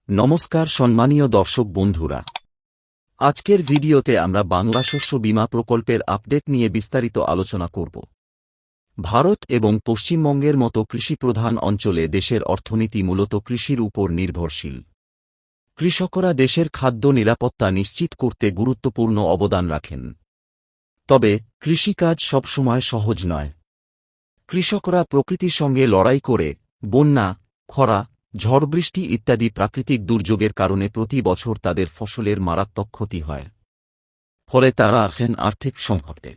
নমস্কার সম্মানীয় দর্শক বন্ধুরা, আজকের ভিডিওতে আমরা বাংলা শস্য বীমা প্রকল্পের আপডেট নিয়ে বিস্তারিত আলোচনা করব। ভারত এবং পশ্চিমবঙ্গের মতো কৃষিপ্রধান অঞ্চলে দেশের অর্থনীতি মূলত কৃষির উপর নির্ভরশীল। কৃষকরা দেশের খাদ্য নিরাপত্তা নিশ্চিত করতে গুরুত্বপূর্ণ অবদান রাখেন। তবে কৃষিকাজ সবসময় সহজ নয়। কৃষকরা প্রকৃতির সঙ্গে লড়াই করে বন্যা, খরা, ঝড়বৃষ্টি ইত্যাদি প্রাকৃতিক দুর্যোগের কারণে প্রতি বছর তাদের ফসলের মারাত্মক ক্ষতি হয়। ফলে তারা আছেন আর্থিক সংকটে।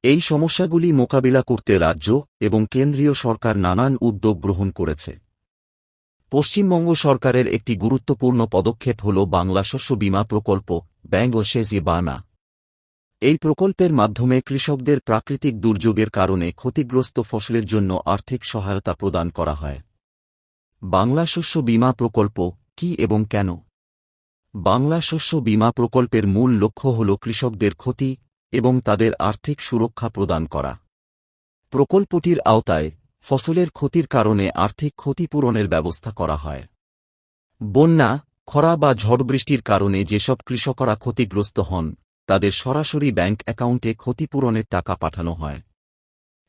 এই সমস্যাগুলি মোকাবিলা করতে রাজ্য এবং কেন্দ্রীয় সরকার নানান উদ্যোগ গ্রহণ করেছে। পশ্চিমবঙ্গ সরকারের একটি গুরুত্বপূর্ণ পদক্ষেপ হল বাংলা শস্য বীমা প্রকল্প, বাংলা শস্য বীমা। এই প্রকল্পের মাধ্যমে কৃষকদের প্রাকৃতিক দুর্যোগের কারণে ক্ষতিগ্রস্ত ফসলের জন্য আর্থিক সহায়তা প্রদান করা হয়। বাংলা শস্য বীমা প্রকল্প কি এবং কেন? বাংলা শস্য বীমা প্রকল্পের মূল লক্ষ্য হল কৃষকদের ক্ষতি এবং তাদের আর্থিক সুরক্ষা প্রদান করা। প্রকল্পটির আওতায় ফসলের ক্ষতির কারণে আর্থিক ক্ষতিপূরণের ব্যবস্থা করা হয়। বন্যা, খরা বা ঝড়বৃষ্টির কারণে যেসব কৃষকরা ক্ষতিগ্রস্ত হন, তাদের সরাসরি ব্যাংক অ্যাকাউন্টে ক্ষতিপূরণের টাকা পাঠানো হয়।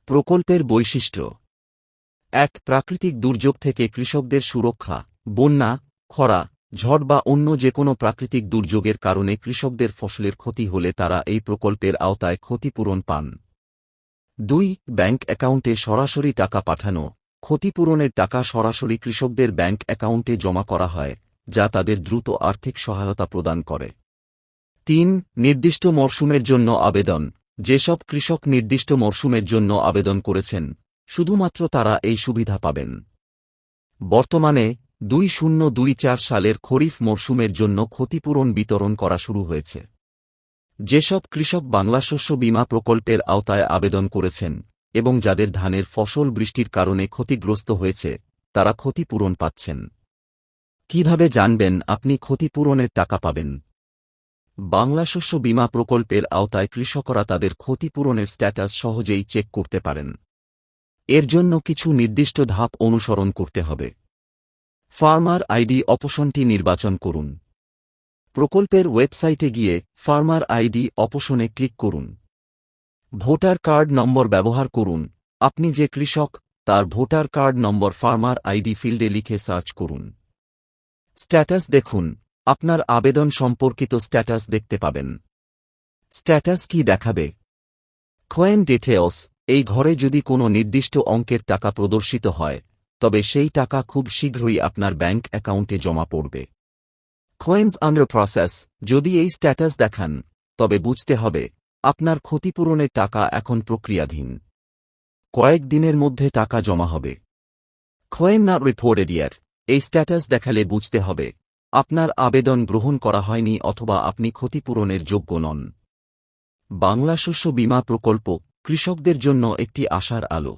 প্রকল্পের বৈশিষ্ট্য: ১. প্রাকৃতিক দুর্যোগ থেকে কৃষকদের সুরক্ষা। বন্যা, খরা, ঝড় বা অন্য যে কোনো প্রাকৃতিক দুর্যোগের কারণে কৃষকদের ফসলের ক্ষতি হলে তারা এই প্রকল্পের আওতায় ক্ষতিপূরণ পান। ২. ব্যাংক অ্যাকাউন্টে সরাসরি টাকা পাঠানো। ক্ষতিপূরণের টাকা সরাসরি কৃষকদের ব্যাংক অ্যাকাউন্টে জমা করা হয়, যা তাদের দ্রুত আর্থিক সহায়তা প্রদান করে। ৩. নির্দিষ্ট মরশুমের জন্য আবেদন। যেসব কৃষক নির্দিষ্ট মরশুমের জন্য আবেদন করেছেন, শুধুমাত্র তারা এই সুবিধা পাবেন। বর্তমানে 2024 সালের খরিফ মরশুমের জন্য ক্ষতিপূরণ বিতরণ করা শুরু হয়েছে। যেসব কৃষক বাংলা শস্য বীমা প্রকল্পের আওতায় আবেদন করেছেন এবং যাদের ধানের ফসল বৃষ্টির কারণে ক্ষতিগ্রস্ত হয়েছে, তারা ক্ষতিপূরণ পাচ্ছেন। কিভাবে জানবেন আপনি ক্ষতিপূরণের টাকা পাবেন? বাংলা শস্য বীমা প্রকল্পের আওতায় কৃষকরা তাদের ক্ষতিপূরণের স্ট্যাটাস সহজেই চেক করতে পারেন। এর জন্য কিছু নির্দিষ্ট ধাপ অনুসরণ করতে হবে। ফার্মার আইডি অপশনটি নির্বাচন করুন। প্রকল্পের ওয়েবসাইটে গিয়ে ফার্মার আইডি অপশনে ক্লিক করুন। ভোটার কার্ড নম্বর ব্যবহার করুন। আপনি যে কৃষক, তার ভোটার কার্ড নম্বর ফার্মার আইডি ফিল্ডে লিখে সার্চ করুন। স্ট্যাটাস দেখুন। আপনার আবেদন সম্পর্কিত স্ট্যাটাস দেখতে পাবেন। স্ট্যাটাস কি দেখাবে? Claim details. এই ঘরে যদি কোনো নির্দিষ্ট অঙ্কের টাকা প্রদর্শিত হয়, তবে সেই টাকা খুব শীঘ্রই আপনার ব্যাংক অ্যাকাউন্টে জমা পড়বে। Claims under process. যদি এই স্ট্যাটাস দেখান, তবে বুঝতে হবে আপনার ক্ষতিপূরণের টাকা এখন প্রক্রিয়াধীন। কয়েক দিনের মধ্যে টাকা জমা হবে। Claim not reported yet. এই স্ট্যাটাস দেখালে বুঝতে হবে আপনার আবেদন গ্রহণ করা হয়নি অথবা আপনি ক্ষতিপূরণের যোগ্য নন। বাংলা শস্য বীমা প্রকল্প কৃষকদের জন্য একটি আশার আলো।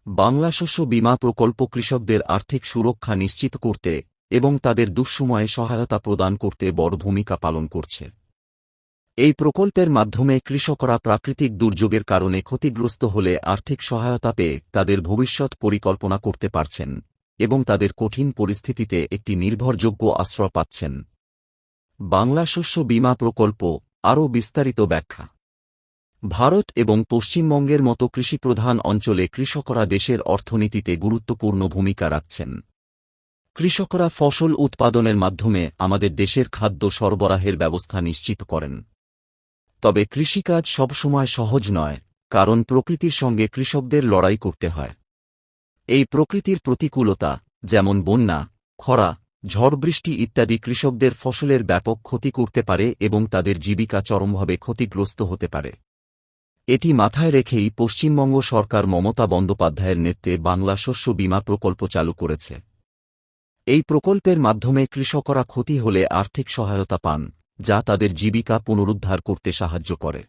বাংলা শস্য বীমা প্রকল্প কৃষকদের আর্থিক সুরক্ষা নিশ্চিত করতে এবং তাদের দুঃসময়ে সহায়তা প্রদান করতে বড় ভূমিকা পালন করছে। এই প্রকল্পের মাধ্যমে কৃষকরা প্রাকৃতিক দুর্যোগের কারণে ক্ষতিগ্রস্ত হলে আর্থিক সহায়তা পেয়ে তাদের ভবিষ্যৎ পরিকল্পনা করতে পারছেন এবং তাদের কঠিন পরিস্থিতিতে একটি নির্ভরযোগ্য আশ্রয় পাচ্ছেন। বাংলা শস্য বীমা প্রকল্প আরও বিস্তারিত ব্যাখ্যা। ভারত এবং পশ্চিমবঙ্গের মতো কৃষিপ্রধান অঞ্চলে কৃষকরা দেশের অর্থনীতিতে গুরুত্বপূর্ণ ভূমিকা রাখছেন। কৃষকরা ফসল উৎপাদনের মাধ্যমে আমাদের দেশের খাদ্য সরবরাহের ব্যবস্থা নিশ্চিত করেন। তবে কৃষিকাজ সবসময় সহজ নয়, কারণ প্রকৃতির সঙ্গে কৃষকদের লড়াই করতে হয়। এই প্রকৃতির প্রতিকূলতা, যেমন বন্যা, খরা, ঝড়বৃষ্টি ইত্যাদি কৃষকদের ফসলের ব্যাপক ক্ষতি করতে পারে এবং তাদের জীবিকা চরমভাবে ক্ষতিগ্রস্ত হতে পারে। এটি মাথায় রেখেই পশ্চিমবঙ্গ সরকার মমতা বন্দ্যোপাধ্যায়ের নেতৃত্বে বাংলা শস্য বীমা প্রকল্প চালু করেছে। এই প্রকল্পের মাধ্যমে কৃষকরা ক্ষতি হলে আর্থিক সহায়তা পান, যা তাদের জীবিকা পুনরুদ্ধার করতে সাহায্য করে।